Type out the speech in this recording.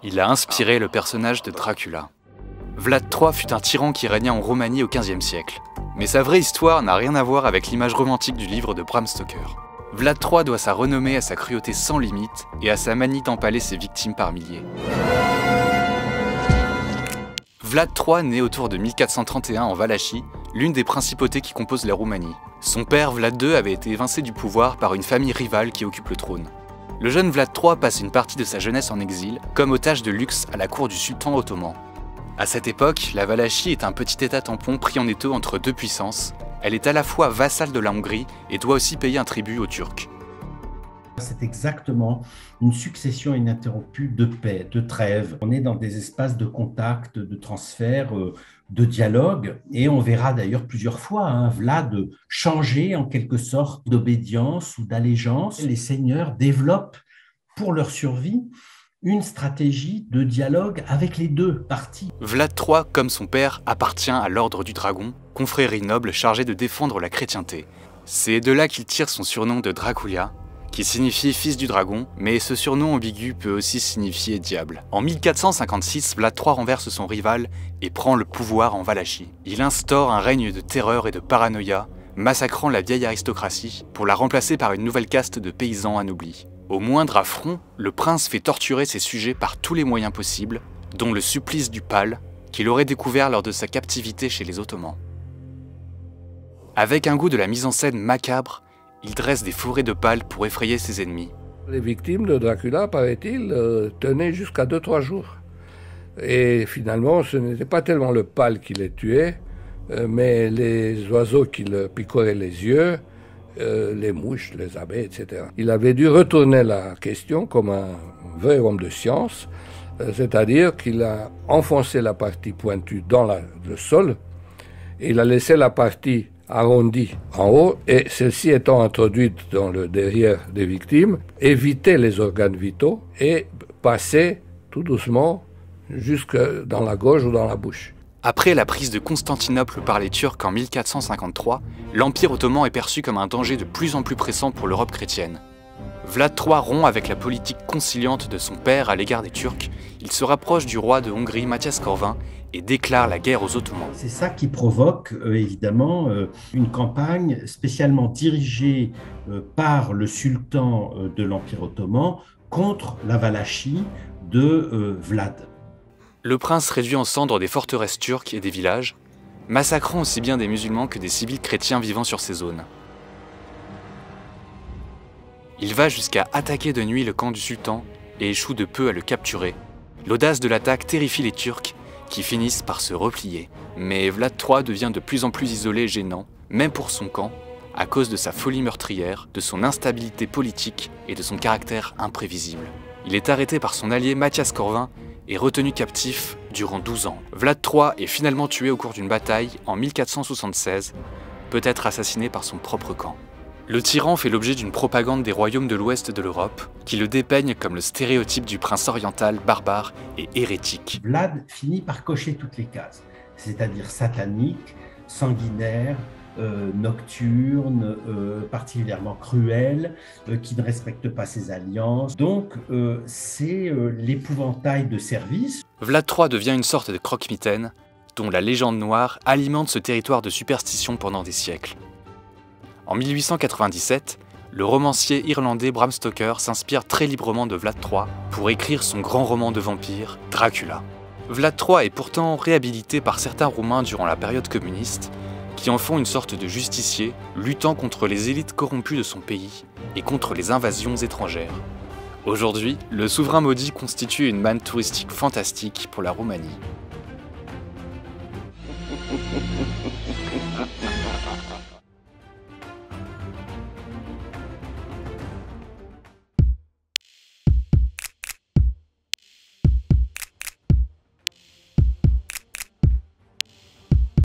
Il a inspiré le personnage de Dracula. Vlad III fut un tyran qui régna en Roumanie au XVe siècle. Mais sa vraie histoire n'a rien à voir avec l'image romantique du livre de Bram Stoker. Vlad III doit sa renommée à sa cruauté sans limite et à sa manie d'empaler ses victimes par milliers. Vlad III naît autour de 1431 en Valachie, l'une des principautés qui composent la Roumanie. Son père, Vlad II, avait été évincé du pouvoir par une famille rivale qui occupe le trône. Le jeune Vlad III passe une partie de sa jeunesse en exil, comme otage de luxe à la cour du sultan ottoman. À cette époque, la Valachie est un petit état tampon pris en étau entre deux puissances. Elle est à la fois vassale de la Hongrie et doit aussi payer un tribut aux Turcs. C'est exactement une succession ininterrompue de paix, de trêves. On est dans des espaces de contact, de transfert, de dialogue. Et on verra d'ailleurs plusieurs fois Vlad changer en quelque sorte d'obédience ou d'allégeance. Les seigneurs développent pour leur survie une stratégie de dialogue avec les deux parties. Vlad III, comme son père, appartient à l'Ordre du Dragon, confrérie noble chargée de défendre la chrétienté. C'est de là qu'il tire son surnom de Dracula, qui signifie fils du dragon, mais ce surnom ambigu peut aussi signifier diable. En 1456, Vlad III renverse son rival et prend le pouvoir en Valachie. Il instaure un règne de terreur et de paranoïa, massacrant la vieille aristocratie pour la remplacer par une nouvelle caste de paysans anoblis. Au moindre affront, le prince fait torturer ses sujets par tous les moyens possibles, dont le supplice du pal, qu'il aurait découvert lors de sa captivité chez les Ottomans. Avec un goût de la mise en scène macabre, il dresse des fourrés de pales pour effrayer ses ennemis. Les victimes de Dracula, paraît-il, tenaient jusqu'à 2-3 jours. Et finalement, ce n'était pas tellement le pal qui les tuait, mais les oiseaux qui le picoraient les yeux, les mouches, les abeilles, etc. Il avait dû retourner la question comme un vrai homme de science, c'est-à-dire qu'il a enfoncé la partie pointue dans le sol, et il a laissé la partie arrondie en haut, et celle-ci étant introduite dans le derrière des victimes, éviter les organes vitaux et passer tout doucement jusque dans la gorge ou dans la bouche. Après la prise de Constantinople par les Turcs en 1453, l'Empire ottoman est perçu comme un danger de plus en plus pressant pour l'Europe chrétienne. Vlad III rompt avec la politique conciliante de son père à l'égard des Turcs. Il se rapproche du roi de Hongrie, Mátyás Korvin, et déclare la guerre aux Ottomans. C'est ça qui provoque évidemment une campagne spécialement dirigée par le sultan de l'Empire ottoman contre la Valachie de Vlad. Le prince réduit en cendres des forteresses turques et des villages, massacrant aussi bien des musulmans que des civils chrétiens vivant sur ces zones. Il va jusqu'à attaquer de nuit le camp du sultan et échoue de peu à le capturer. L'audace de l'attaque terrifie les Turcs, qui finissent par se replier. Mais Vlad III devient de plus en plus isolé et gênant, même pour son camp, à cause de sa folie meurtrière, de son instabilité politique et de son caractère imprévisible. Il est arrêté par son allié Mátyás Korvin et retenu captif durant 12 ans. Vlad III est finalement tué au cours d'une bataille en 1476, peut-être assassiné par son propre camp. Le tyran fait l'objet d'une propagande des royaumes de l'ouest de l'Europe, qui le dépeignent comme le stéréotype du prince oriental barbare et hérétique. Vlad finit par cocher toutes les cases, c'est-à-dire satanique, sanguinaire, nocturne, particulièrement cruel, qui ne respecte pas ses alliances. Donc c'est l'épouvantail de service. Vlad III devient une sorte de croque-mitaine, dont la légende noire alimente ce territoire de superstition pendant des siècles. En 1897, le romancier irlandais Bram Stoker s'inspire très librement de Vlad III pour écrire son grand roman de vampire, Dracula. Vlad III est pourtant réhabilité par certains Roumains durant la période communiste, qui en font une sorte de justicier luttant contre les élites corrompues de son pays et contre les invasions étrangères. Aujourd'hui, le souverain maudit constitue une manne touristique fantastique pour la Roumanie.